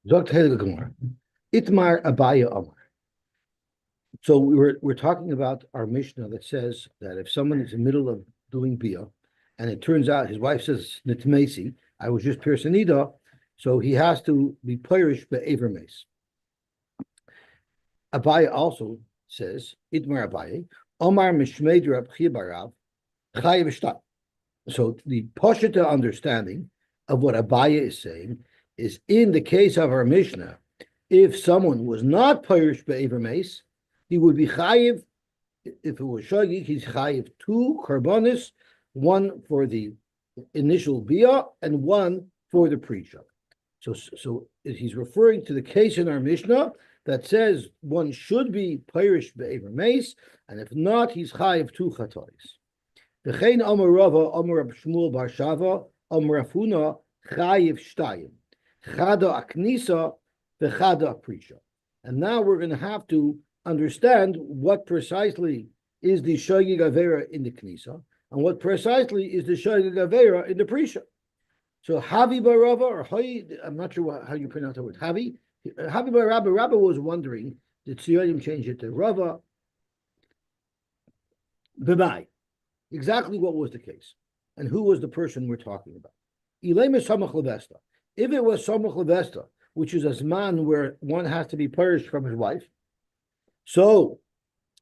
Zogt Heilige Gemara. Itmar Abaya Amar. So we're talking about our Mishnah that says that if someone is in the middle of doing bia, and it turns out his wife says nitmesi, I was just piercing, so he has to be pirish be'aver mace. Abaya also says Itmar Abaye Omar Mishmeid Rab Chibarav Chayiv Shtat. So the Pashita understanding of what Abaya is saying is in the case of our Mishnah, if someone was not pirish be'aver mace, he would be chayiv. If it was shagi, he's chayiv two karbonis, one for the initial bia and one for the pre-shag. So he's referring to the case in our Mishnah that says one should be pirish be'aver mace, and if not, he's chayiv two chatois. V'chein Amar Rava Amar Rab Shmuel Bar Shava Amar Rafuna chayiv shtayim chada aknisa v'chada pre-shag. And now we're going to have to understand what precisely is the shogig avera in the knisa and what precisely is the shogig avera in the pre-shag. So Havi bar Rava or Hay, I'm not sure how you pronounce the word Havi bar Rabba. Rabba was wondering, did Tziyonim change it to Rava? B'mai. Exactly what was the case, and who was the person we're talking about? Ilema samach levesta. If it was samach levesta, which is a zman where one has to be purged from his wife, so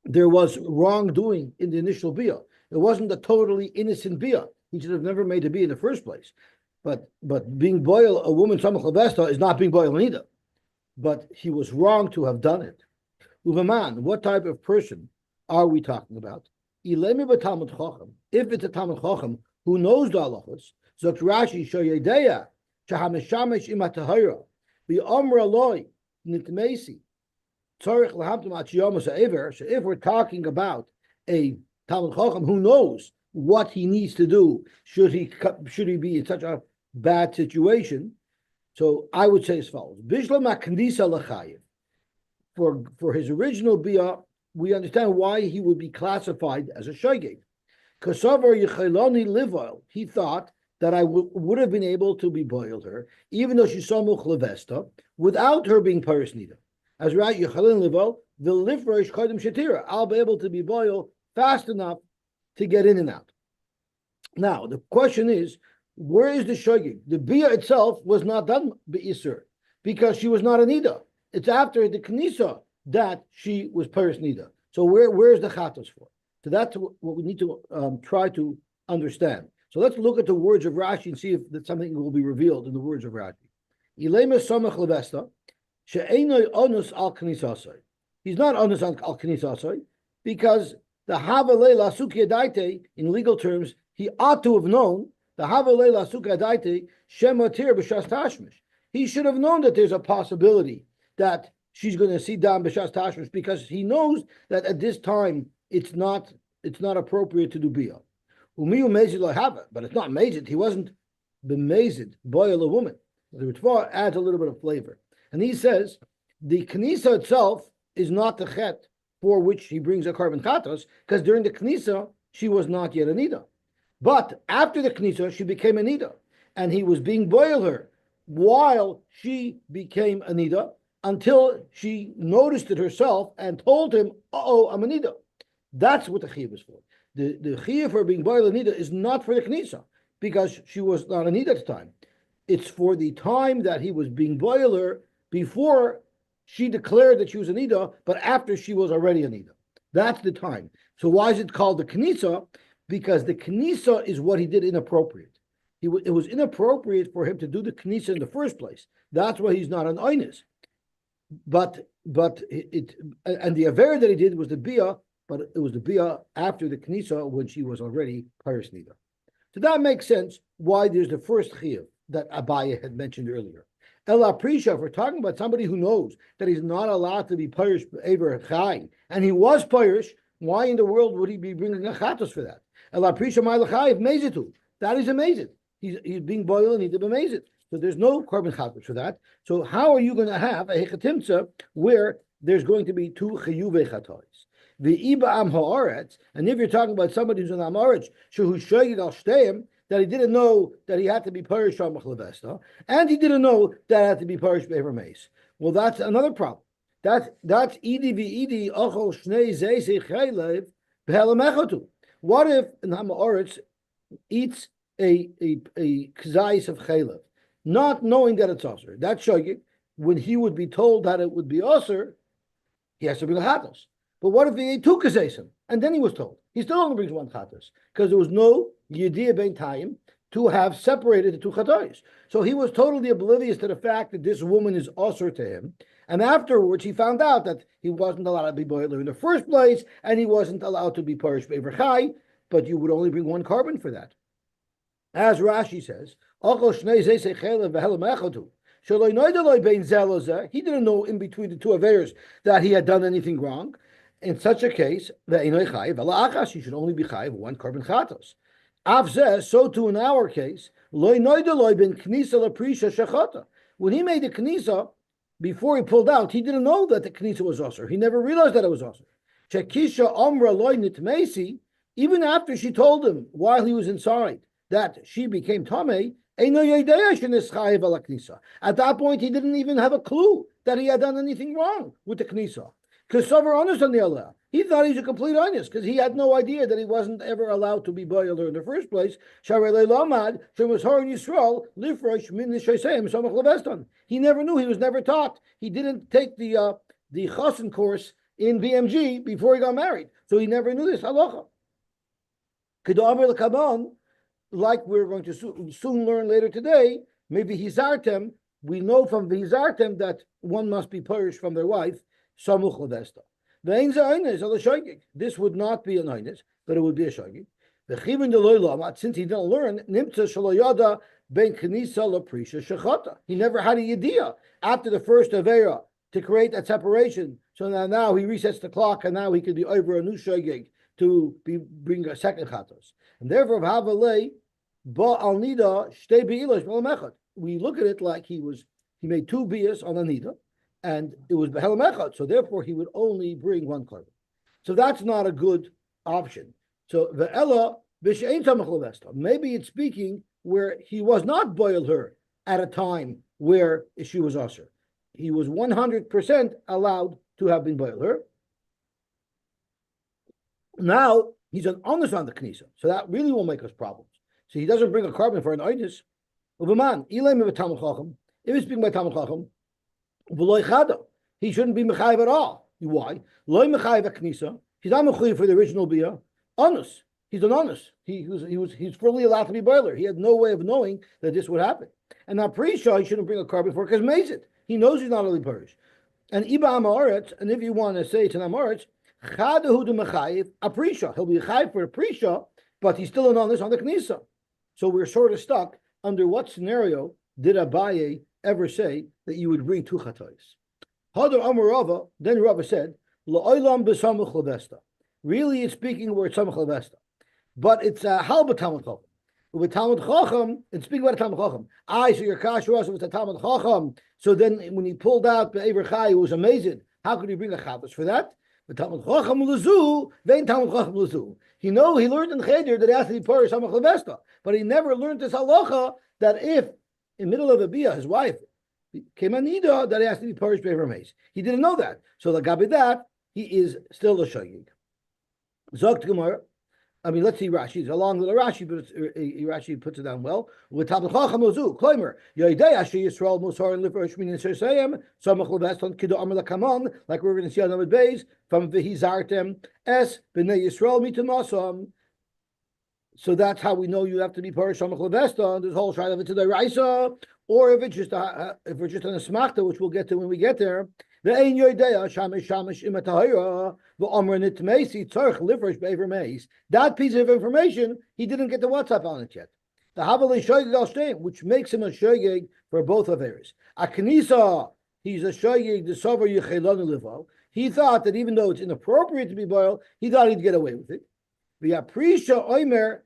there was wrongdoing in the initial bia. It wasn't a totally innocent bia. He should have never made a bia in the first place. But being boil a woman samach levesta is not being boil either. But he was wrong to have done it. Uvaman, what type of person are we talking about? Ilemi b'talmud chacham. If it's a talmud chacham who knows the halachos, zok Rashi shoyedeya shahameshamesh imatahira v'amra loy nitmesi. So if we're talking about a Talmud Chacham who knows what he needs to do, should he be in such a bad situation? So I would say as follows: for his original bia, we understand why he would be classified as a shogeg. He thought that I would have been able to be boiled her, even though she saw muchlevesta, without her being paris nida. As right, Yechalin Livo, the lifresh kodim shatira. I'll be able to be boiled fast enough to get in and out. Now, the question is, where is the shogig? The bia itself was not done be'isur because she was not a nida. It's after the knisa that she was paris nida. So where's the chatos for? So that's what we need to try to understand. So let's look at the words of Rashi and see if that something will be revealed in the words of Rashi. Ilema samach levesta. He's not onus al knisasoi because the havalei lasuk yadaite in legal terms he ought to have known the havalei lasuk yadaite shematir b'shas tashmish. He should have known that there's a possibility that she's going to see down b'shas tashmish because he knows that at this time it's not appropriate to do bia. Umiyu mezid lo have it, but it's not mezid. He wasn't b'mezid boil a woman. The Ritva adds a little bit of flavor. And he says the knisa itself is not the chet for which he brings a carbon chatos, because during the knisa she was not yet a nida. But after the knisa she became a nida, and he was being boiled her while she became a nida until she noticed it herself and told him, "Oh, I'm a nida." That's what the chiyuv is for. The chiyuv for being boiled a nida is not for the knisa because she was not a nida at the time. It's for the time that he was being boiled her before she declared that she was a nida, but after she was already a nida. That's the time. So why is it called the knisa? Because the knisa is what he did inappropriate. It was inappropriate for him to do the knisa in the first place. That's why he's not an oinus. And the aver that he did was the bia, but it was the bia after the knisa when she was already paris nida. So that makes sense why there's the first chiyuv that Abaya had mentioned earlier. Ela Prisha, if we're talking about somebody who knows that he's not allowed to be pirish ever chai, and he was pirish, why in the world would he be bringing a chatos for that? Ela Prisha Ma'ilachai mezitu. That is amazing. He's being boiled and he did amazing. So there's no carbon chatos for that. So how are you going to have a hechatimtza where there's going to be two chiyuve chatos? The iba am haaretz, and if you're talking about somebody who's an amaretz, shehu shoyed al shteim, that he didn't know that he had to be parish shamach levesta, and he didn't know that it had to be parish be'ever mace. Well, that's another problem. That's idi v'idi ochol shnei zeisei chaylev b'helam echotu. What if an hamaoritz eats a kzais of chaylev, not knowing that it's osir? That's shogig. When he would be told that it would be osir, he has to bring a chatos. But what if he ate two kazaisim and then he was told? He still only brings one chatos because there was no yediyah ben tayim to have separated the two chatos. So he was totally oblivious to the fact that this woman is osir to him. And afterwards, he found out that he wasn't allowed to be boiler in the first place, and he wasn't allowed to be parish be'ever chai, but you would only bring one carbon for that. As Rashi says, he didn't know in between the two affairs that he had done anything wrong. In such a case, he should only be chayiv one carbon chatos. So too in our case, when he made the knisa, before he pulled out, he didn't know that the knisa was osir. He never realized that it was osir. Even after she told him while he was inside that she became tamei, at that point he didn't even have a clue that he had done anything wrong with the knisa. Because he thought he was a complete honest because he had no idea that he wasn't ever allowed to be boiler in the first place. He never knew. He was never taught. He didn't take the chosin course in BMG before he got married, so he never knew this halacha. Like we're going to soon learn later today, maybe hizartem. We know from the hizartem that one must be purish from their wife. Samuch levesta. This would not be an oines, but it would be a shogig. Since he didn't learn, he never had a yediyah after the first avera to create that separation. So now he resets the clock, and now he could be over a new shogig to bring a second chatos. And therefore, we look at it like he made two bias on a nida, and it was behelam echad, so therefore he would only bring one carbon. So that's not a good option. So ve'ela b'she'ein tamach levesta. Maybe it's speaking where he was not boil her at a time where she was usher. He was 100% allowed to have been boil her. Now he's an honest on the knisa, so that really will make us problems. So he doesn't bring a carbon for an oidus. Uveman ilay mevatam chacham. If he's speaking by tam chacham, he shouldn't be mechayiv at all. Why? Loy mechayiv knisa. He's not mechayiv for the original bia. Honest. He's an honest. He's fully allowed to be boiler. He had no way of knowing that this would happen. And now pre-shah he shouldn't bring a carbon for because mazit. He knows he's not only parish. And iba amaretz. And if you want to say it's an amaretz, chadahu de mechayiv a pre-shah. He'll be chayiv for a pre-shah, but he's still an honest on the knisa. So we're sort of stuck under what scenario did Abaye ever say that you would bring two chatos? Hadar Amar Rava, then Rava said, La'olam b'samach levesta. Really, it's speaking where it's samach levesta, but it's a hal b'tamad chacham. With Talmud Chacham, it's speaking about a Talmud Chacham. So your kasha was with a Talmud Chacham. So then, when he pulled out be'ever chai, it was amazing. How could he bring a chatos for that? But Talmud Chacham lezu, vein Talmud Chacham lezu. He learned in Cheder that it has to be parish samach levesta, but he never learned this halacha that if in middle of a bia, his wife came anida, that he has to be parish be'ever mace. He didn't know that. So the gabi that, he is still a shagig. Zogt Gemara. I mean, let's see Rashi. It's a long little Rashi, but Rashi puts it down well. With Talmud Chacham Ozu, Kloimer, Yoidei Asher Yisrael Musar and Liver Shmin Shersayim, Samach Leveston Kido Amar Lakamon, like we're going to see on Amud Beis, from Vihizartem Es Bnei Yisrael Mitamasam. So that's how we know you have to be parish Samach Leveston. There's a whole shayla of it to the Raisa, or if it's just if we're just on a smachta, which we'll get to when we get there. The ein yoidea shamish shamish imatahira v'amr nitmeisi tzarch liverish be'ever meis. That piece of information he didn't get the WhatsApp on it yet. The havali shoygig al shteim, which makes him a shoygig for both of theirs. A knisa, he's a shoygig the sover yichelanu livo. He thought that even though it's inappropriate to be boiled, he thought he'd get away with it. V'ya prisha oimer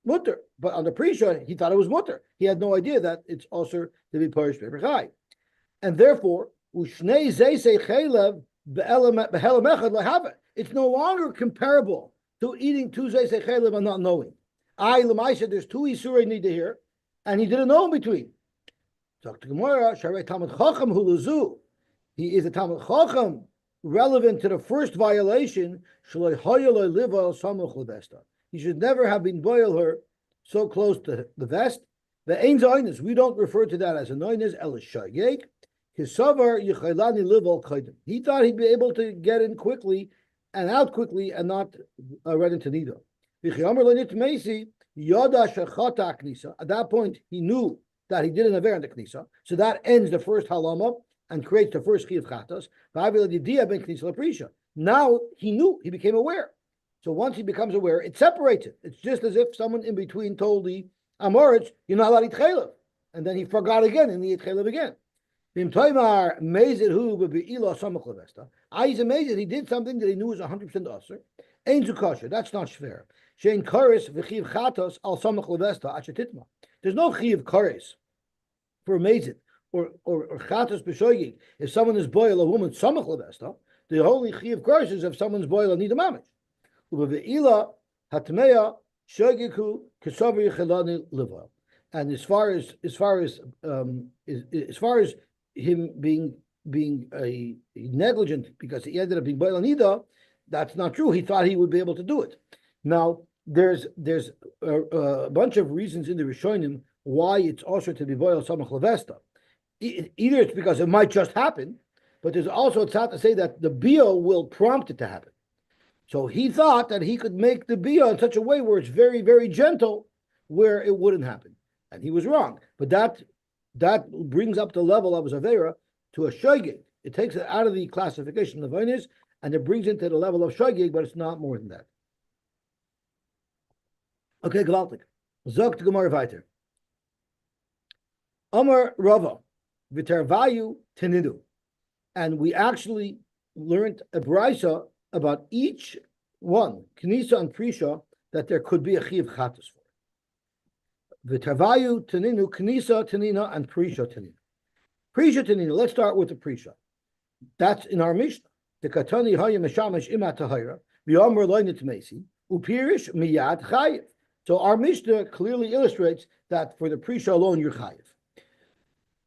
mutter, but on the prisha he thought it was mutter. He had no idea that it's also to be parish be'ever chai, and therefore. It's no longer comparable to eating two zeisei chaylev and not knowing. I Lamaisa, there's two Isurei Nida here, and he didn't know in between. So to Gemara, Sharei Talmud Chacham Huluzu. He is a Talmud Chacham relevant to the first violation. He should never have been boil her so close to the vest. The Ein Zaynis, we don't refer to that as a Noinis, El Shayek. He thought he'd be able to get in quickly and out quickly and not run into Nida. At that point, he knew that he did an aver in the Knisa. So that ends the first halama and creates the first chi of chatas. Now he knew, he became aware. So once he becomes aware, it separates it. It's just as if someone in between told the Amoritz, you're not allowed to eat chaylev. And then he forgot again and he ate chaylev again. He's amazed he did something that he knew was 100% usher. Ein zukasha, that's not shver. Shein kares v'chiv chatos al samach levesta achetitma. There's no chiv kares for amazed or chatos b'shoyig. If someone is boil a woman samach levesta, the only chiv kares is if someone's boil a nida mamish. Ubeve'ila hatmeya shoyiku kesavi chelani liva. And as far as him being a negligent because he ended up being boil nida, that's not true. He thought he would be able to do it. Now there's a bunch of reasons in the Rishonim why it's also to be boil samach levesta. Either it's because it might just happen, but there's also it's not to say that the bia will prompt it to happen. So he thought that he could make the bia in such a way where it's very, very gentle, where it wouldn't happen, and he was wrong. But that brings up the level of Zavera to a shogeg. It takes it out of the classification of Vainis, and it brings it to the level of shogeg, but it's not more than that. Okay, gewaltig. Zogt Gemara weiter. Amar Rava, v'tervayu tenidu. And we actually learned a brisa about each one, Knisa and Prisha, that there could be a chiv chatas for. V'tervayu teninu, Knisa tenina, and Prisha tenina. Prisha tenina, let's start with the Prisha. That's in our Mishnah. The katani haya meshamash imat tahira, v'yomer loynit mesi, upirish miyad chayiv. So our Mishnah clearly illustrates that for the Prisha alone, you're chayiv.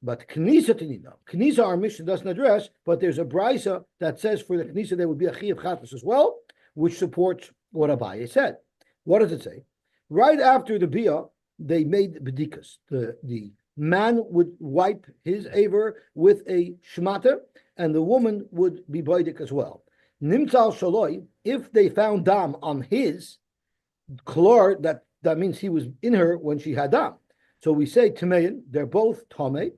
But Knisa Tanina, Knisa our Mishnah doesn't address, but there's a brisa that says for the Knisa there would be a Chi of Chatas as well, which supports what Abaye said. What does it say? Right after the Bia, they made Bedikas. The man would wipe his Aver with a Shmata, and the woman would be Baidik as well. Nimtzal Shaloi, if they found Dam on his Klor, that means he was in her when she had Dam. So we say Tamein, they're both Tameh,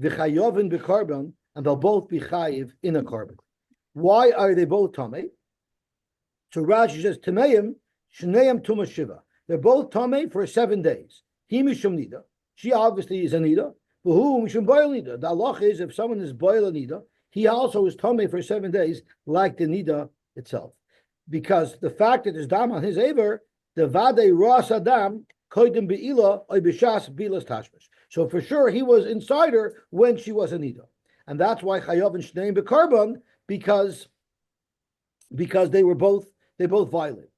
V'chayovin b'karban, and they'll both be chayiv in a carbon. Why are they both tamei? So Rashi says tameim shneim tuma shiva. They're both tamei for 7 days. He mishum nida. She obviously is a nida. V'hu mishum boil nida. The halach is if someone is boil a nida, he also is tamei for 7 days, like the nida itself, because the fact that there's dam on his aver, the vade ras adam koidim beila oy b'shas bilas tashmish. So for sure he was inside her when she was a nida, and that's why chayav and shneim bekarban, because they both violent.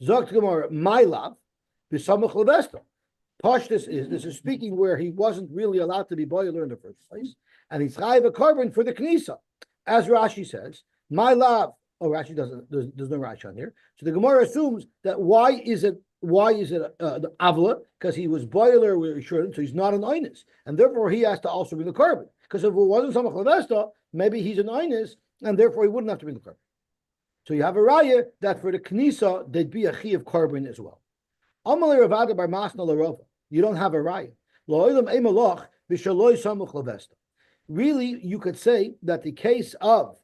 Zogt Gemara, my love, b'samach levesta. Pashtus this is speaking where he wasn't really allowed to be boiler in the first place, and he's chayav a carbon for the knisa, as Rashi says. My love. Oh, Rashi doesn't. There's no Rashi on here. So the Gemara assumes that why is it the avla? Because he was boiler where he shouldn't, so he's not an einis, and therefore he has to also bring the carbon. Because if it wasn't samach levesta, maybe he's an einis, and therefore he wouldn't have to bring the carbon. So you have a raya that for the knisa there'd be a chi of carbon as well. Amalei Ravada bar Masna l'Rava. You don't have a raya. La'olam emalach v'shaloi samach levesta. Really, you could say that the case of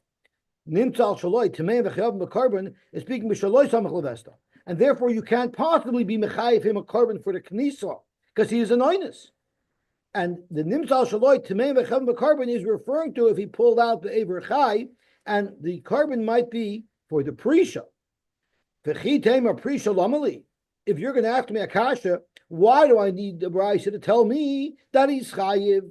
Nimtzal Shaloi Tamei v'Chayav Mekarbon is speaking b'Shaloi Samach Levesta, and therefore you can't possibly be Mechayiv him a carbon for the Knisa because he is an Oinus. And the Nimtzal Shaloi Tamei v'Chayav Mekarbon is referring to if he pulled out the Ever Chai, and the carbon might be for the Prisha. V'Chitem or Prisha Lamali. If you're going to ask me Akasha, why do I need the Brisa to tell me that he's Chayiv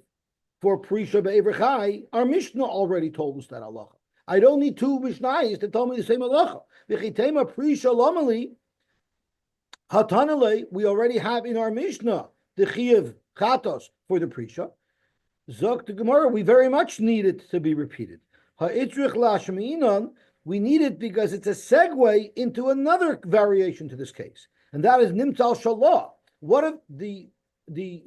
for Prisha be'Ever Chai? Our Mishnah already told us that Allah. I don't need two Mishnayos to tell me the same halacha. V'chitema prisha lamali. Hatanale, we already have in our Mishnah the Chiyuv Chatos for the Prisha. Zok the Gemara, we very much need it to be repeated. Ha'itrich lashmi'inon, we need it because it's a segue into another variation to this case, and that is Nimtzal Shalah. What if the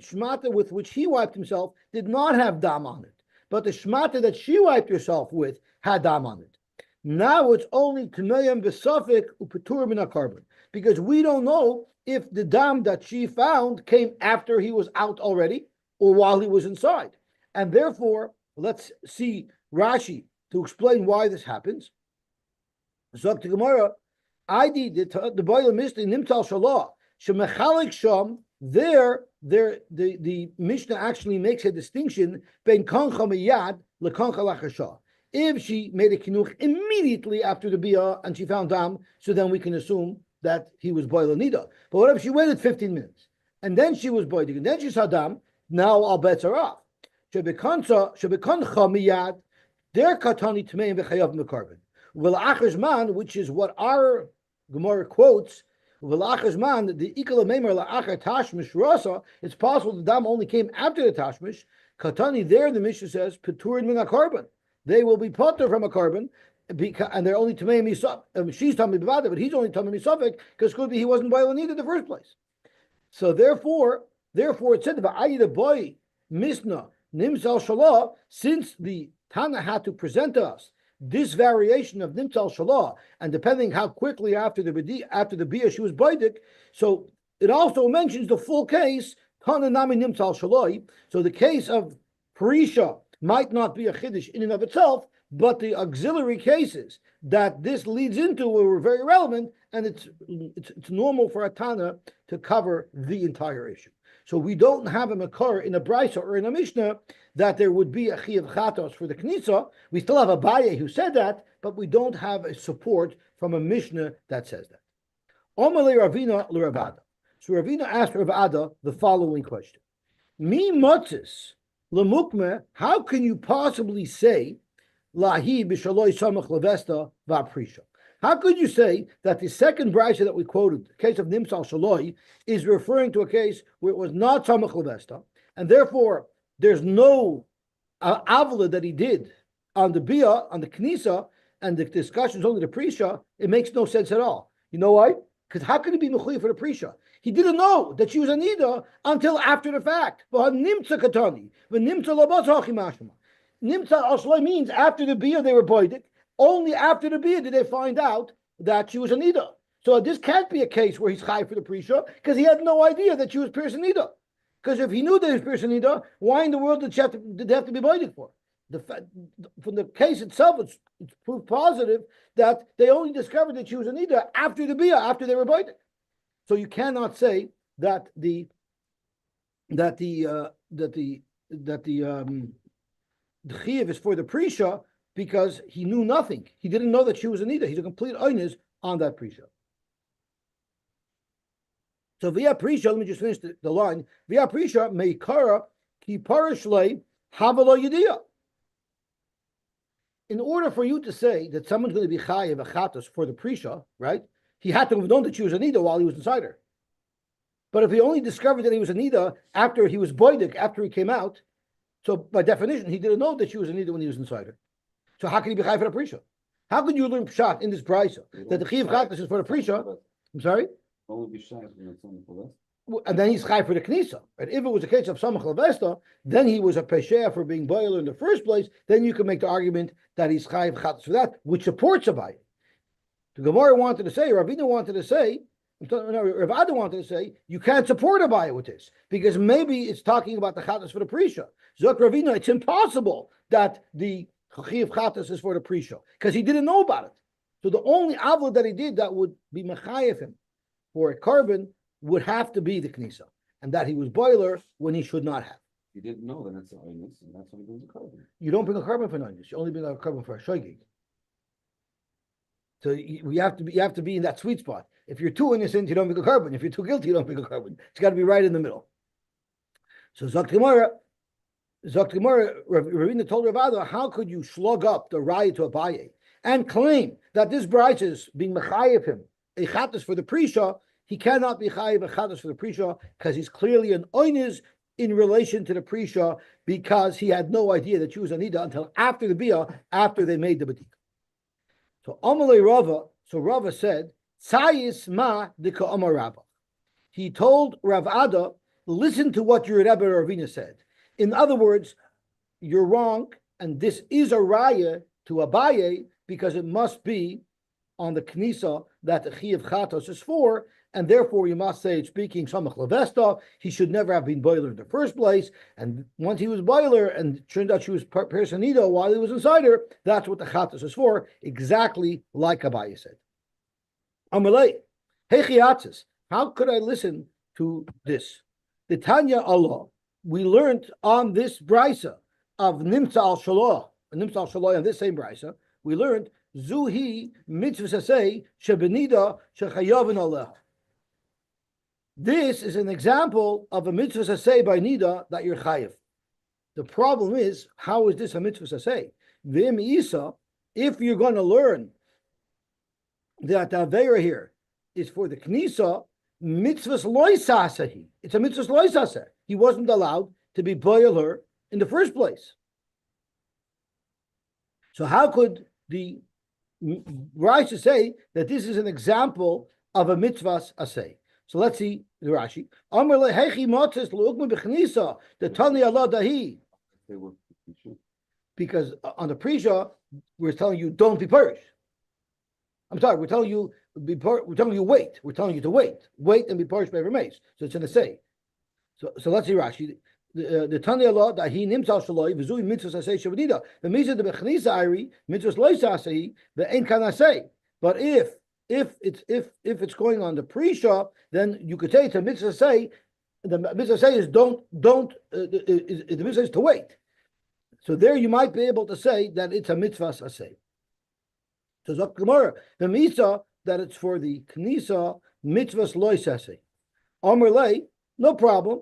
shmata with which he wiped himself did not have dam on it, but the shmata that she wiped herself with had dam on it? Now it's only Tmeyam Besafik Upetur Min HaKarban, because we don't know if the dam that she found came after he was out already or while he was inside. And therefore, let's see Rashi to explain why this happens. Zok to Gemara, Id the boiler mishnah Nimtal Shalah Shemechalik Sham. There, the Mishnah actually makes a distinction between Kancha Miyad LeKancha Lachasha. If she made a kinuch immediately after the bia and she found dam, so then we can assume that he was boiler nida. But what if she waited 15 minutes and then she was boiling and then she saw dam? Now all bets are off. Shebekancha miyad der katani tmeim v'chayav mekarben. V'la'achas man, which is what our Gemara quotes. V'la'achas man, the ikal meimer la'achar tashmish rasa. It's possible the dam only came after the tashmish. Katani there, the Mishnah says peturin min hakarban. They will be potter from a carbon, and they're only tamei misafek. She's tamei b'vada, but he's only tamei misafek because could be he wasn't boiling either in the first place. So therefore it said the boy misna nimtzal shalah. Since the Tana had to present to us this variation of nimtzal shalah, and depending how quickly after the bia she was boidik, so it also mentions the full case Tana nami nimtzal shalah. So the case of Parisha might not be a chiddush in and of itself, but the auxiliary cases that this leads into were very relevant, and it's normal for a Tana to cover the entire issue. So we don't have a makar in a brisa or in a mishnah that there would be a chiyuv chatos for the knisa. We still have a Abaye who said that, but we don't have a support from a mishnah that says that. Omale Ravina l'Ravada. So Ravina asked Ravada the following question: Mi motzis Lemukme, how can you possibly say lahi b'shaloi samach levesta va'prisha? How could you say that the second brisa that we quoted, the case of Nimsal Shaloi, is referring to a case where it was not samach levesta, and therefore there's no avla that he did on the bia, on the knisa, and the discussion is only the prisha? It makes no sense at all. You know why? Because how could he be mechuyev for the prisha? He didn't know that she was a nida until after the fact. Nimtza katani, nimtza labas hachimashma. Nimtza ashloi means after the bia they were boidik. Only after the bia did they find out that she was a nida. So this can't be a case where he's chai for the prisha because he had no idea that she was piercing nida. Because if he knew that he was piercing nida, why in the world did they have to be boidik for? From the case itself, it's proof positive that they only discovered that she was a nida after the bia, after they were boidik. So you cannot say that the chiyuv is for the prisha because he knew nothing. He didn't know that she was a nida. He's a complete oinus on that prisha. So via prisha, let me just finish the line. Via prisha meikara ki parashlei havalo yediyah. In order for you to say that someone's going to be chayiv a chatos for the prisha, right? He had to have known that she was a nida while he was inside her. But if he only discovered that he was a nida after he was boidik, after he came out, so by definition, he didn't know that she was a nida when he was inside her. So how can he be chai for the prisha? How could you learn pshat in this brisa that the chiyuv chatas is for the prisha? I'm sorry? And then he's chai for the knisa. And if it was a case of samach levesta, then he was a pesheah for being boiler in the first place. Then you can make the argument that he's chai chatas for that, which supports a bayit. The Gemara wanted to say, Ravina wanted to say, Ravada wanted to say, you can't support a bayit with this because maybe it's talking about the chatas for the prisha. Zok Ravina, it's impossible that the chiyuv chatas is for the prisha because he didn't know about it. So the only avla that he did that would be mechayev him for a carbon would have to be the knisa, and that he was boiler when he should not have. You didn't know that it's a oinus, and that's why he brings a carbon. You don't bring a carbon for an oinus. You only bring a carbon for a shoygig. So you have to be in that sweet spot. If you're too innocent, you don't bring a carbon. If you're too guilty, you don't bring a carbon. It's got to be right in the middle. So Zok Gemara, Ravina told Ravada, how could you slug up the raya to Abaye and claim that this brayta is being mechayev him a chatas for the prisha? he cannot be chayiv achados for the prisha because he's clearly an oiniz in relation to the prisha because he had no idea that she was anida until after the bia, after they made the badika. So Amalei Rava, so Rava said, Tzayis ma dika Amar Rabba. He told Rav Ada, listen to what your Rebbe Ravina said. In other words, you're wrong, and this is a raya to Abaye because it must be on the Knisa that the Chiyav Chatos is for, and therefore you must say, speaking Samach Lavesta, he should never have been boiler in the first place, and once he was boiler and it turned out she was personito while he was inside her, that's what the Chatos is for, exactly like Abaye said. Amalei, Hechiatzis, how could I listen to this? The Tanya Allah, we learned on this brisa of Nimtza al Shaloh, on this same brisa, we learned Zuhi mitzvah sasei shebenida shechayavin aleha. This is an example of a mitzvah sasei by nida that you're chayav. The problem is, how is this a mitzvah sasei? V'im isa, if you're going to learn that the avera here is for the knisa, mitzvahs loisasahi. It's a mitzvahs loisaseh. He wasn't allowed to be boiler in the first place. So how could the Rashi say that this is an example of a mitzvahs asay? So let's see the Rashi. Amar lehechi motzes leukma b'chnisa the tani Allah dahi. Because on the prisha we're telling you don't be perished. I'm sorry, we're telling you wait. We're telling you to wait and be perished by every mace. So it's an asay. So let's see Rashi. The Tanya Allah that he nimtzal shaloi v'zui mitzvahs asay shavadida. The mitzvah the bechnisa ari mitzvahs lois asay the ein kan asay. But if it's going on the pre-shah, then you could say it's a mitzvah say. The mitzvah say is don't the mitzvah is to wait. So there you might be able to say that it's a mitzvah asay. So Zok Gemara the mitzvah that it's for the knisa mitzvahs lois asay. Amar lei no problem.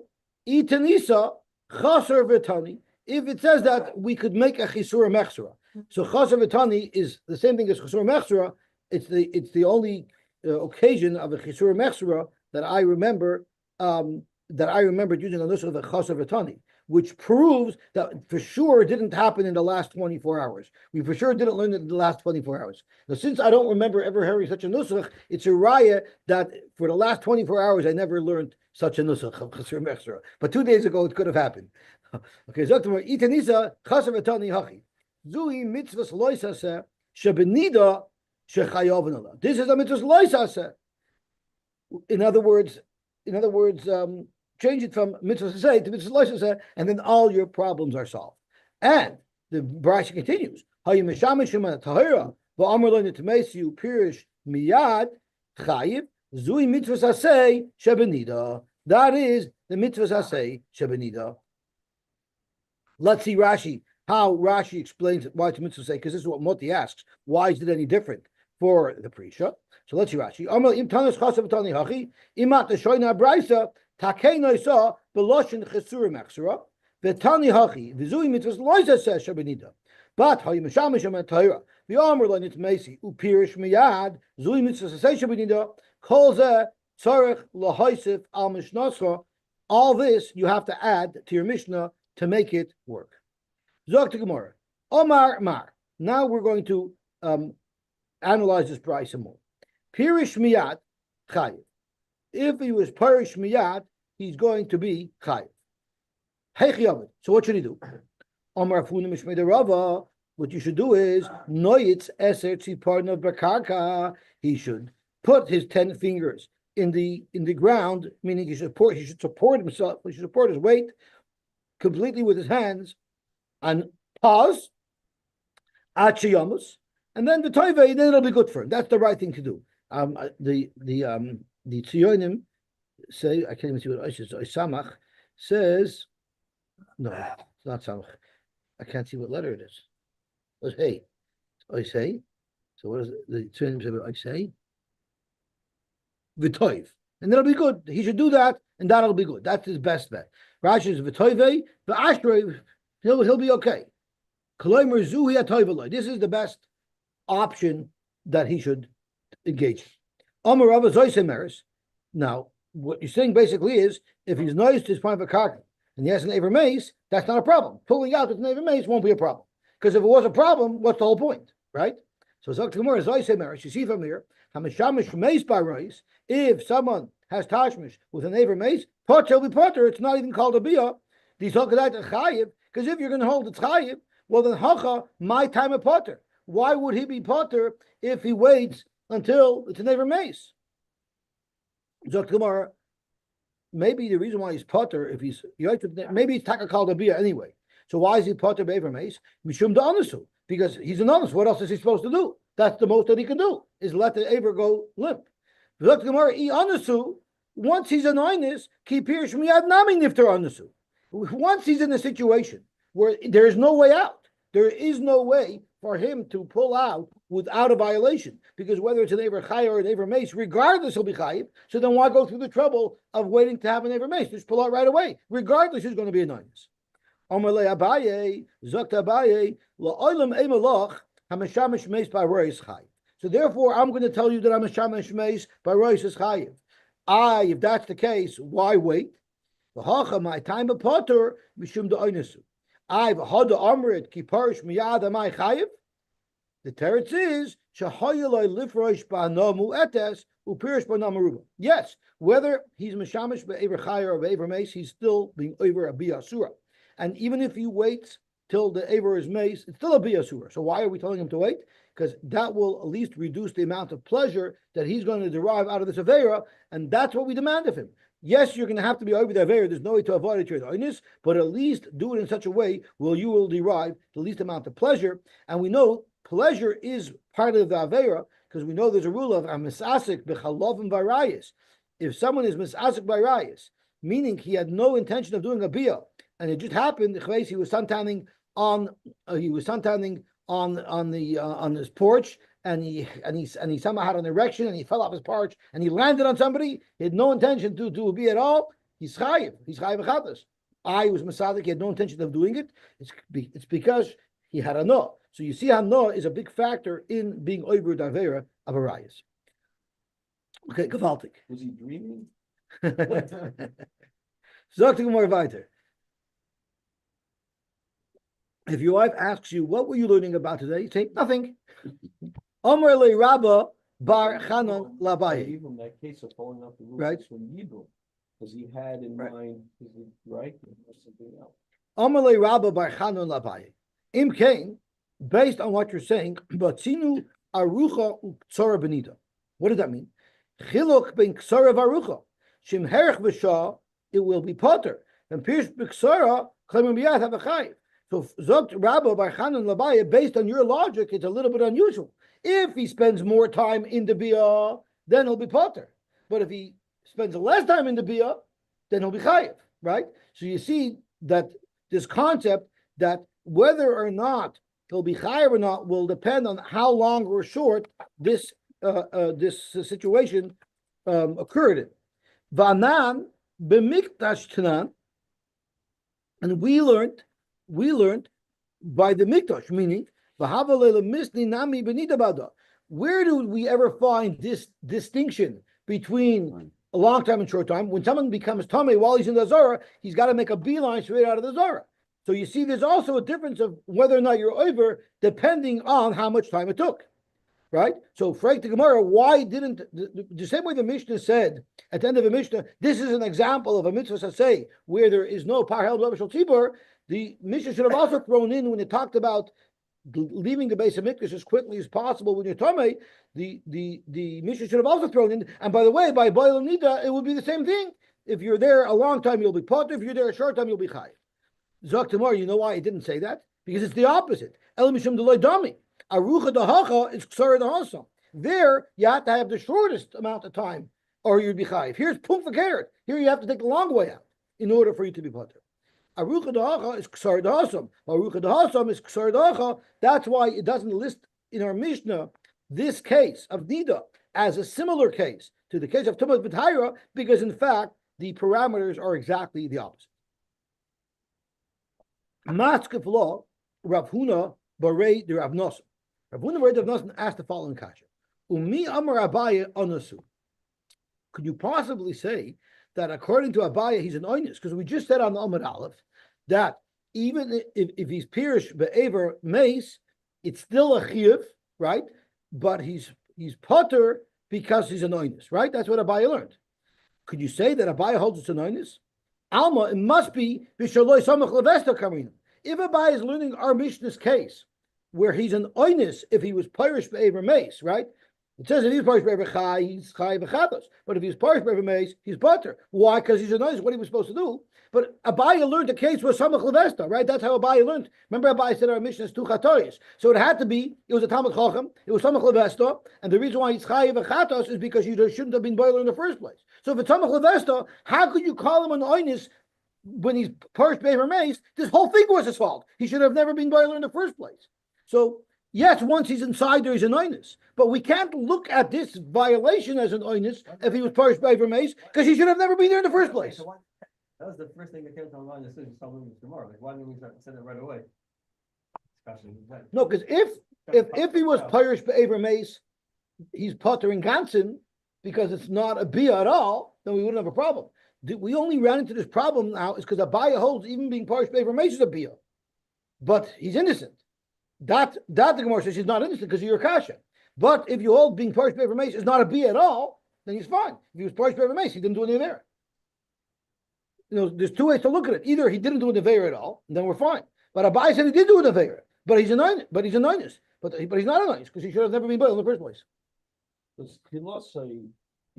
Itanisa chaser v'tani. If it says that we could make a chisura mechsura, so chaser v'tani is the same thing as chisura mechsura. It's the only occasion of a chisura mechsura that I remember using a nusach of a chaser v'tani, which proves that for sure it didn't happen in the last 24 hours. We for sure didn't learn it in the last 24 hours. Now, since I don't remember ever hearing such a nusach, it's a raya that for the last 24 hours I never learned such a nusach of chasur mechsura. But 2 days ago it could have happened. Okay, Zoktamar itanisa chaser v'tani hachi zui mitzvahs loisaseh shebenida shechayav Allah. This is a mitzvahs loisaseh. In other words, change it from mitzvah say to mitzvah loisaseh, and then all your problems are solved. And the Brashah continues. Hayim mishamishim tahira va'amar lo nitmeisu pirish miyad chayiv zui mitzvah say shebenida. That is the mitzvah say shebenida. Let's see Rashi, how Rashi explains why it's a mitzvah say, because this is what Moti asks. Why is it any different for the Prisha? So let's see Rashi. Amar im tanas chasav tani hachi imat shoyna braysa takei noisa beloshin chesura mechsura v'tani hachi v'zui mitzvah loisa says shebenida. But hayim mishamish and Torah v'amar lo nitmeisi upirish miyad zui mitzvah say shebenida kol zeh tzarech lahaisif al mishnasra. All this you have to add to your Mishnah to make it work. Zok to Gemara. Omar Mar. Now we're going to analyze this price some more. Pirish miyad chayiv. If he was pirish miyad, he's going to be chayiv. Heichiyavit. So what should he do? Omar Funa Mishmei Rava. What you should do is noyitz eser tziparna b'karka. He should put his 10 fingers in the ground, meaning he should support himself. He should support his weight completely with his hands, and pause, achiyamus, and then the toive, then it'll be good for him. That's the right thing to do. The Tziyonim say, I can't even see what it says. Samach says, no, it's not Samach. I can't see what letter it is. It's hey, I say. So what is it? The Tziyonim say? I say, v'toiv, and that'll be good. He should do that, and that'll be good. That's his best bet. Rashi is v'toive, v'ashrei, he'll be okay. Koloimer zuhi atoiveloi. This is the best option that he should engage. Amar Rava Zoysemeres, Now, what you're saying basically is, if he's nice to his private karka and he has an aver mace, that's not a problem. Pulling out with an aver mace won't be a problem. Because if it was a problem, what's the whole point, right? So Zok Gemara, as I say, Marish, you see from here, Hamishamish mace by rice, if someone has tashmish with an aver mace, potter will be potter, it's not even called a bia. Because if you're going to hold it's chayiv, well then hacha, my time of potter. Why would he be potter if he waits until it's an aver mace? Zok Gemara, maybe the reason why he's potter, if he's maybe he's taka called a bia anyway. So why is he potter be'aver mace? Mishum da anasu, because he's an anus. What else is he supposed to do? That's the most that he can do, is let the aver go limp. Zok Gemara, I anasu. Once he's an inus, ki pirish miyad nami nifter anasu. Once he's in a situation where there is no way out, there is no way for him to pull out without a violation, because whether it's an aver chay or an aver mace, regardless he'll be chayiv. So then why go through the trouble of waiting to have an aver mace? Just pull out right away. Regardless, he's going to be a ninus. Omerle Abaye, Zokta Abaye, la'olam emalach hamashamish mace by rois chayiv. So therefore, I'm going to tell you that I'm a shamish mace by rois is chayiv. If that's the case, why wait? V'hacha my time of potter mishum da'oinasu. I've had the amrit kiparish miyad amai chayiv. The teretz is shahayaloi lifrosh ba'anamu etes upirish ba'namaruba. Yes, whether he's mishamish be'aver chayer or be'aver mace, he's still being over a biasura. And even if he waits till the aver is mace, it's still a biasura. So why are we telling him to wait? Because that will at least reduce the amount of pleasure that he's going to derive out of this avera, and that's what we demand of him. Yes, you're going to have to be over the avera. There's no way to avoid it, but at least do it in such a way where you will derive the least amount of pleasure. And we know pleasure is part of the avera, because we know there's a rule of misasik b'chalovim v'rayis. If someone is misasik v'rayis, meaning he had no intention of doing a bia, and it just happened, he was suntanning on his porch, and he somehow had an erection, and he fell off his porch, and he landed on somebody. He had no intention to be at all. He's chayiv. He's chayiv v'chatas. I was masadik. He had no intention of doing it. It's because he had a no. So you see how no is a big factor in being over davera of arayas. Okay, gewaltig. Was he dreaming? Sagt more weiter. If your wife asks you, what were you learning about today? You say, nothing. Omer le Rabba bar Chanan Labaye. Even that case of falling off the roof, right? From Yibum, because he had in mind, right, or something else. Omer le Rabba bar Chanan Labaye. Im Kain, based on what you're saying, but sinu arucha u'ksara benida. What does that mean? Chiluk ben ksara varucha. Shim herich v'shah, it will be potter. And pirsh b'ksara, klemim b'yat have a chayiv. So Zogt Rabba bar Chanan Labaye, based on your logic, it's a little bit unusual. If he spends more time in the bia, then he'll be potter. But if he spends less time in the bia, then he'll be chayiv, right? So you see that this concept that whether or not he'll be chayiv or not will depend on how long or short this situation occurred in. Vanan b'mikdash tanan, and we learned by the mikdash, meaning where do we ever find this distinction between a long time and short time? When someone becomes Tomei while he's in the Zara, he's got to make a beeline straight out of the Zara. So you see, there's also a difference of whether or not you're over, depending on how much time it took, right? So, Frank the Gemara, why didn't the same way the Mishnah said at the end of the Mishnah, this is an example of a mitzvah saseh where there is no par held b'shel tzibur. The Mishnah should have also thrown in when it talked about leaving the base of mikdash as quickly as possible when you're tamei. The Mishnah should have also thrown in. And by the way, by boil nida, it would be the same thing. If you're there a long time, you'll be potter. If you're there a short time, you'll be chayiv. Zok Tamar, you know why he didn't say that? Because it's the opposite. El mishum deloy dami. Arucha dahacha is ksara dahasam. There, you have to have the shortest amount of time, or you'd be chayiv. Here's pum for carrot. Here you have to take the long way out in order for you to be potter. Arucha dahacha is ksar dahasam. Arucha dahasam is ksar dahacha. That's why it doesn't list in our Mishnah this case of nida as a similar case to the case of tumas b'tayra, because in fact the parameters are exactly the opposite. Maskef law, Rav Huna barei de Rav Nosson. Rav Huna barei de Rav Nosson asked the following kasha: Umi amar Abaye anasu. could you possibly say that according to Abaya, he's an oinus? Because we just said on the Amud Aleph that even if he's pirish be'aver mace, it's still a chiyuv, right? But he's potter because he's an oinus, right? That's what Abaya learned. Could you say that Abaya holds it's an oinus? Alma, it must be b'shaloi samach levesta kamina. If Abaya is learning our Mishnah's case, where he's an oinus if he was pirish be'aver mace, right? It says if he's parish be'aver chai, he's chai b'chatos. But if he's parish be'aver mace, he's butter. Why? Because he's a noise, what he was supposed to do. But Abaya learned the case was samach levesta, right? That's how Abaya learned. Remember Abaya said our mission is two chatoyis. So it had to be, it was a Talmud Chacham, it was samach levesta, and the reason why he's chai b'chatos is because you shouldn't have been boiler in the first place. So if it's samach levesta, how could you call him an oinus when he's parish be'aver mace? This whole thing was his fault. He should have never been boiler in the first place. So yes, once he's inside there, he's an oinus. But we can't look at this violation as an oinus if he was parish be'aver mace, because he should have never been there in the first place. That was the first thing that came to my mind as soon as someone was tomorrow. Like, why didn't we send it right away? No, because if he was parish be'aver mace, he's potter in Ganson because it's not a bia at all, then we wouldn't have a problem. We only ran into this problem now is because Abaya holds even being parish be'aver mace is a bia, but he's innocent. That the Gemara says he's not innocent because of your kasha. But if you hold being parish be'aver mace is not a bia at all, then he's fine. If he was parish be'aver mace, he didn't do anything there. There's two ways to look at it. Either he didn't do an Aveira at all, and then we're fine. But Abai said he did do an Aveira, but he's a nine, but he's a ninus. But he's not a ninus because he should have never been boiled in the first place. Does Chilosai,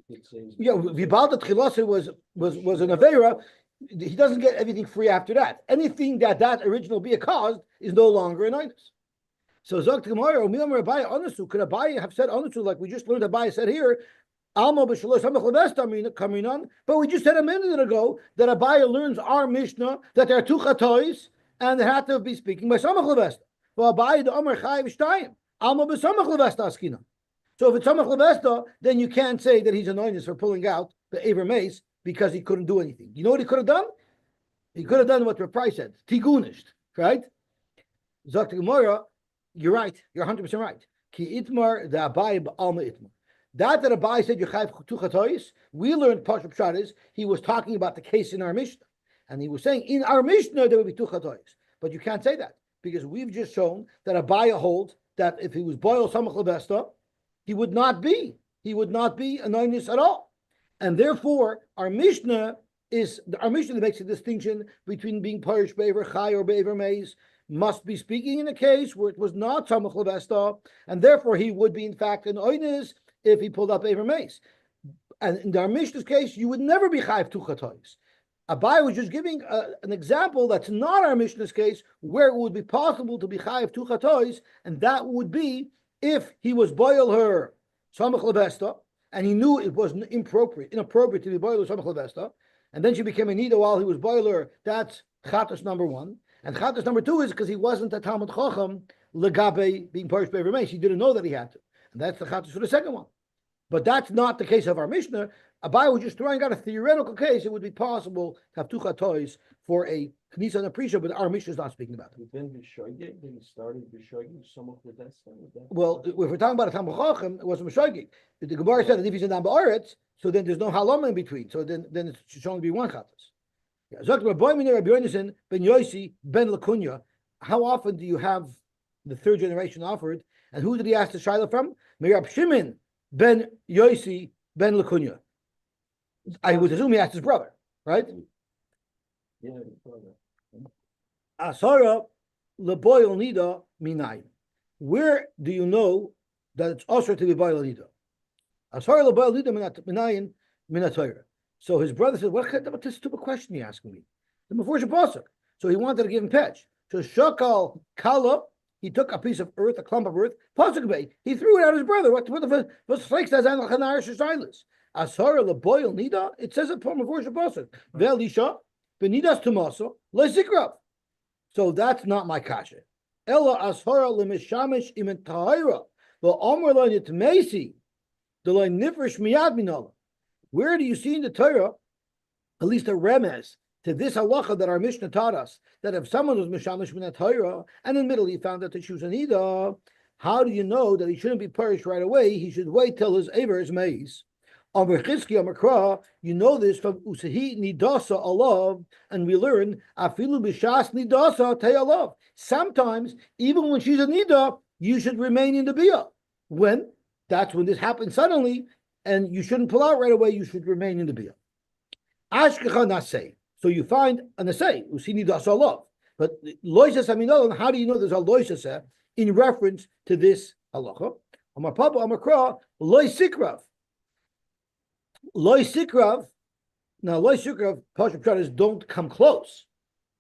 you could say, Yeah, Vibal that Chilosai was an Aveira. He doesn't get everything free after that. Anything that original bia caused is no longer a ninus. So Zok Gemara, Omilam Abai Onasu, could Abai have said Onasu like we just learned Abai said here? Alma b'shalosh samach levesta coming on, but we just said a minute ago that Abaya learns our Mishnah that there are two chatois and they have to be speaking by samach levesta. Well, Abaya the Omer Chai v'shtayim Alma b'samach levesta askina. So if it's samach levesta, then you can't say that he's anointed for pulling out the Aver mace because he couldn't do anything. You know what he could have done? He could have done what Rapai said, tigunished, right? Zok Gemara, you're right. You're 100% right. Ki itmar the Abaya b'alma itmar. That Abai said Yechayv two chatois, we learned Pashup Pshat is he was talking about the case in our Mishnah, and he was saying in our Mishnah there would be two chatois, but you can't say that because we've just shown that Abaya holds that if he was boiled samach levesta, he would not be a noinus at all, and therefore our Mishnah that makes a distinction between being parish be'aver chai or be'aver maze must be speaking in a case where it was not samach levesta, and therefore he would be in fact an oinus if he pulled up Aver mace. And in our Mishnah's case, you would never be chayv two chatois. Abai was just giving an example that's not our Mishnah's case, where it would be possible to be chayv two chatois, and that would be if he was boil her samach levesta, and he knew it was inappropriate to be boil her samach levesta, and then she became a nida while he was boil her. That's chatos number one, and chatos number two is because he wasn't a Talmud Chacham legabe being parish be'aver mace. He didn't know that he had to. And that's the chatos for the second one. But that's not the case of our Mishnah. Abai was just throwing out a theoretical case. It would be possible to have two chatois for a Knisa and a Prisha, but our Mishnah is not speaking about it. then B'shoigeg, then he started B'shoigeg, samach levesta. Well, if we're talking about a Talmud Chacham, it wasn't Meshogeg. The Gemara said that if he's in Dam Ba'aretz, so then there's no halama in between. So then it should only be one chatos. Zok Rabbi Minei Rabbi Yonasan ben Yosy ben Lakunya. How often do you have the third generation offered? And who did he ask the Shaila from? Mirab Shimon ben Yosy ben Lakunya. I would assume he asked his brother, right? Yeah, his brother. Asara leboil nida minay. Where do you know that it's also to be boil nida? Asara leboil nida minayin minatayra. So his brother said, "What this stupid question you asking me?" The before pasuk. So he wanted to give him pitch. So shakal kala. He took a piece of earth, a clump of earth, pasuk bay. He threw it at his brother. What the flakes does an chanar shaylis? Asara leboil nida. It says it from before pasuk. Velisha benidas tumaso lezikrav. So that's not my kasha. Ella ashara lemishamish imentahira. Well, Omer lo nitmesi, the lo nifresh miyad minala. Where do you see in the Torah, at least a remez to this halacha that our Mishnah taught us, that if someone was mishamish min Torah and in the middle he found out that she was an ida, how do you know that he shouldn't be perished right away? He should wait till his aver is maize. Amar Chizki, Amar Kra, you know this from Usahi Nidasa Alav, and we learn Afilu Bishas Nidasa Te Alav. Sometimes, even when she's a Nida, you should remain in the Bia. When? That's when this happens suddenly, and you shouldn't pull out right away, you should remain in the Bia. Ashkecha Nasei. So you find a Nasei, Usahi Nidasa Alav. But Loisas Aminolon, how do you know there's a Loisas in reference to this halacha? Amar Papa, Amar Kra, Lois Sikrav. Loy Sikrav, now Loy Sikrav, Pashup Pshat is don't come close.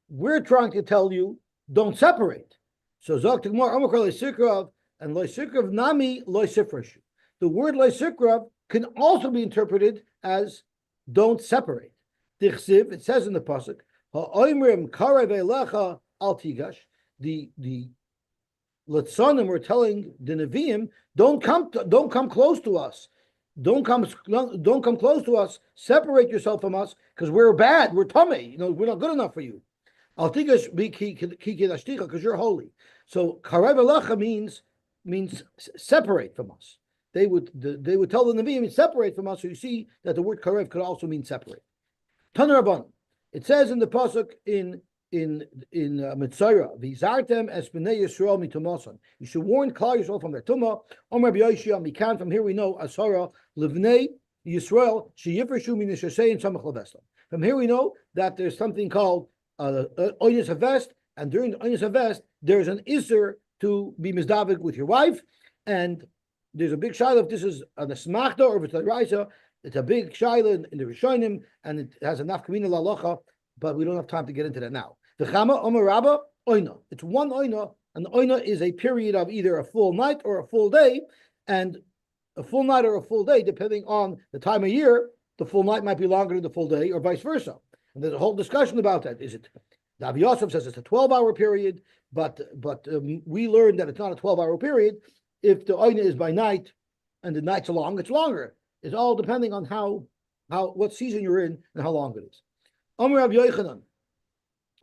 We're trying to tell you, don't separate. So Zok Tigmar, Amakar Loy Sikrav, and Loy Sikrav Nami Loy Sifresh. The word Loy Sikrav can also be interpreted as don't separate. Dichsiv, it says in the Pasuk, Ha'oimrim Karev Elecha Al Tigash, the Latzanim were telling the Nevi'im, don't come close to us. Don't come close to us. Separate yourself from us because we're bad. We're tummy. We're not good enough for you. I'll think because you're holy. So karev elacha means separate from us. They would tell the Nevi'im separate from us. So you see that the word karev could also mean separate. Taner Rabban. It says in the pasuk in Mitzayra, V'izartem es b'nei Yisrael mitumasan. You should warn Klal Yisrael from their tumah. Omer B'Yoshi Mikan. From here we know Asara Livnei Yisrael sheyifreshu min Yishasei and Samach Levestam. From here we know that there's something called Oynis Havest, and during the Oynis Havest there's an Isser to be mizdavik with your wife, and there's a big shaila if this is an Asmachta or if it's a Raisa. It's a big shaila in the Rishonim, and it has a nafkamina lalacha, but we don't have time to get into that now. The Chama Omer Rabba Oina. It's one Oina, and the Oina is a period of either a full night or a full day, and a full night or a full day, depending on the time of year, the full night might be longer than the full day, or vice versa. And there's a whole discussion about that. Is it? The Avi Yosef says it's a 12-hour period, but we learned that it's not a 12-hour period. If the Oina is by night and the nights are long, it's longer. It's all depending on how what season you're in and how long it is. Omer Rabbi Yochanan.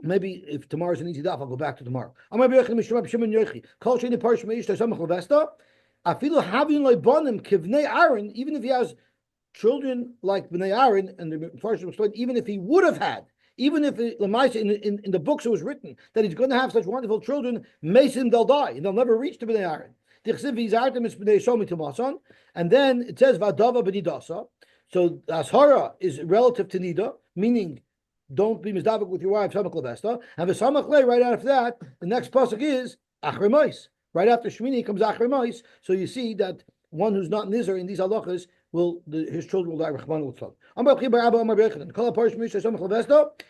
Maybe if tomorrow's an easy daf, I'll go back to tomorrow. Even if he has children like Bnei Aaron, and the Farshim explained, even if he would have had, even if in the books it was written that he's going to have such wonderful children, Mesim, they'll die, and they'll never reach to Bnei Aaron. And then it says Vadava B'nidasa. So Ashara is relative to Nida, meaning don't be mizdavik with your wife, Samach Levesta. And V'samach Le, right after that, the next pasuk is Achrei Mos. Right after Shmini comes Achrei Mos. So you see that one who's not Nizar in these halachas his children will die.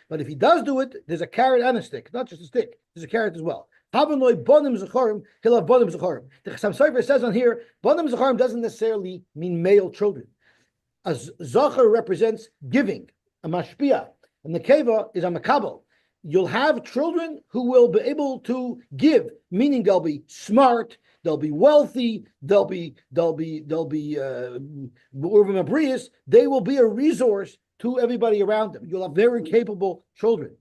But if he does do it, there's a carrot and a stick, not just a stick. There's a carrot as well. He'll have bonim zacharim. The Chassam Sofer says on here, bonim zacharim doesn't necessarily mean male children. As zachar represents giving, a mashpia, and the keva is a makabel. You'll have children who will be able to give, meaning they'll be smart, they'll be wealthy, they'll be Mabrius, they will be a resource to everybody around them. You'll have very capable children.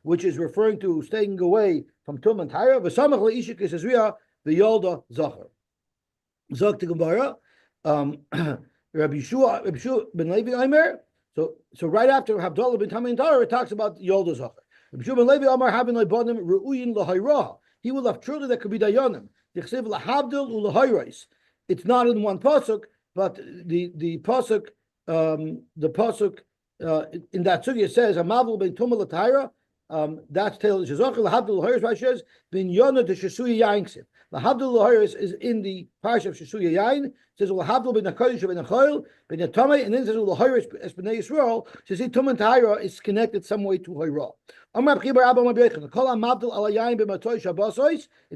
Which is referring to staying away from Tum and Tyra. The Yolda Zachar. Zog to Gemara. Rabbi Yeshua ben Levi Aimer. So right after Havdalah ben Tamei and Tyra, it talks about Yolda Zachar. Rabbi Yeshua ben Levi Aimer having leibonim ru'uyin lahayra. He will have children that could be dayanim. Dichsev lahavdil ulahayrais. It's not in one pasuk, but the pasuk in that sugya says Amavul ben Tumah l'Tahira. That's Taylor Shazachar lahavdil lahayrais. Rashi says bin Yonah de Shesuya Yainksiv. Lahavdil lahayrais is in the parsha of Shesuya Yain. It says lahavdil ben Hakadosh ben Achayil ben Yatamei, and then it says lahayrais es bnei Yisrael. So see Tumah and Tahira is connected some way to Hayra. If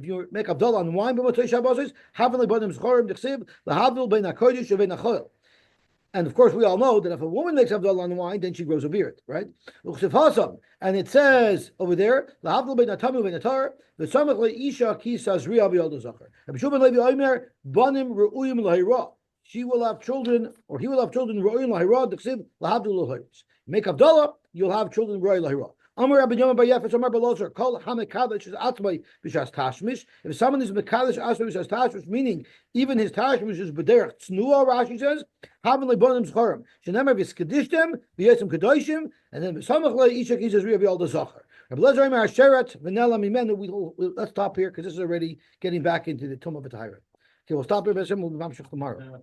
you make Abdullah on wine, and of course we all know that if a woman makes Abdullah on wine, then she grows a beard, right? And it says over there, she will have children, or he will have children. Make Abdullah, you'll have children. Amar Rabbi Yom Bar Yefes, Amar Belozer, Kol HaMekadosh is Atzmai B'Shas Tashmish. If someone is Mekadosh Atzmai B'Shas Tashmish, meaning even his Tashmish is B'derech Tznuah, Rashi says, Havin Leibonim Zchorim. Shenemar V'Skadishtem, V'Yetzim Kedoshim, and then V'Samach Lei Ishak Yizaz Ria V'Yal D'Zocher. Rabbi Lezer Omer Asheret V'Nela Mimenu. Let's stop here because this is already getting back into the Tumah B'Tayra. Okay, we'll stop here. We'll be mamshich tomorrow.